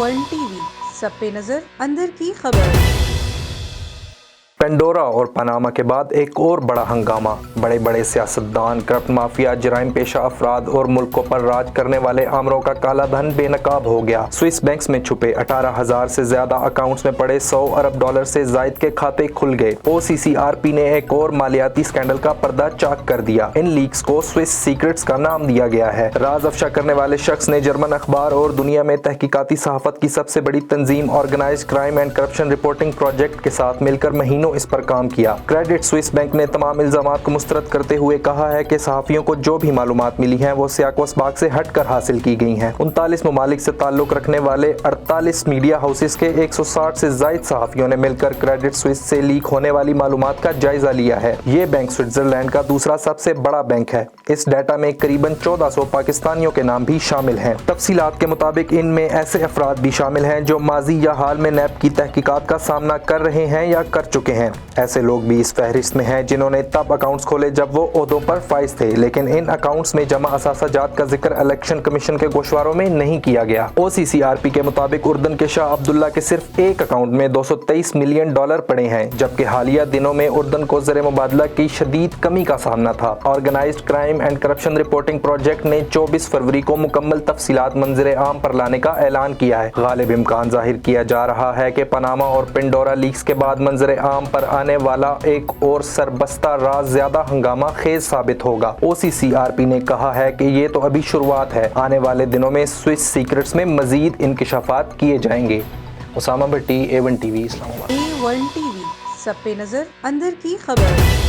A1 TV सब पे नजर अंदर की खबर। पेंडोरा और पनामा के बाद एक और बड़ा हंगामा। बड़े बड़े सियासतदान, करप्ट माफिया, जराइम पेशा अफराद और मुल्कों पर राज करने वाले आमरों का काला धन बेनकाब हो गया। स्विस बैंक्स में छुपे 18,000 से ज्यादा अकाउंट्स में पड़े 100 अरब डॉलर से जायद के खाते खुल गए। OCCRP ने एक और मालियाती स्कैंडल का पर्दा चाक कर दिया। इन लीक्स को स्विस सीक्रेट्स का नाम दिया गया है। राज अफशा करने वाले शख्स ने जर्मन अखबार और दुनिया में तहकीकाती सहाफत की सबसे बड़ी तंजीम organized crime and corruption reporting project के साथ मिलकर महीनों इस पर काम किया। क्रेडिट स्विस बैंक ने तमाम इल्जामात को मुस्तरद करते हुए कहा है कि सहाफियों को जो भी मालूमात मिली हैं वो सियाक व सबाक से हटकर हासिल की गई हैं। 39 ममालिक से ताल्लुक रखने वाले 48 मीडिया हाउसेस के 160 से जायद सहाफियों ने मिलकर क्रेडिट स्विस से लीक होने वाली मालूमात का जायजा लिया है। ये बैंक स्विट्जरलैंड का दूसरा सबसे बड़ा बैंक है। इस डाटा में करीबन 1400 पाकिस्तानियों के नाम भी शामिल हैं। तफसीलात के मुताबिक इनमें ऐसे अफराद भी शामिल हैं जो माजी या हाल में नैब की तहकीकात का सामना कर रहे हैं या कर चुके हैं। ऐसे लोग भी इस फहरिस्त में हैं जिन्होंने तब अकाउंट्स खोले जब वो ओहदों पर फाइज थे, लेकिन इन अकाउंट्स में जमा असासाजात का जिक्र इलेक्शन कमीशन के गोशवारों में नहीं किया गया। OCCRP के मुताबिक उर्दन के शाह अब्दुल्ला के सिर्फ एक अकाउंट में 223 मिलियन डॉलर पड़े हैं, जबकि हालिया दिनों में उर्दन को ज़र मुबादला की शदीद कमी का सामना था। Organized crime and corruption reporting project ने 24 फरवरी को मुकम्मल तफसीलात मंजर आम पर लाने का ऐलान किया है। गालिब इम्कान जाहिर किया जा रहा है कि पनामा और पेंडोरा लीक्स के बाद मंजर आम पर आने वाला एक और सरबस्ता राज ज्यादा हंगामा खेज साबित होगा। OCCRP ने कहा है कि ये तो अभी शुरुआत है, आने वाले दिनों में स्विस सीक्रेट्स में मजीद इंकिशाफात किए जाएंगे। उसामा भट्टी, A1 TV, Islamabad. A1 TV सब पे नजर अंदर की खबर।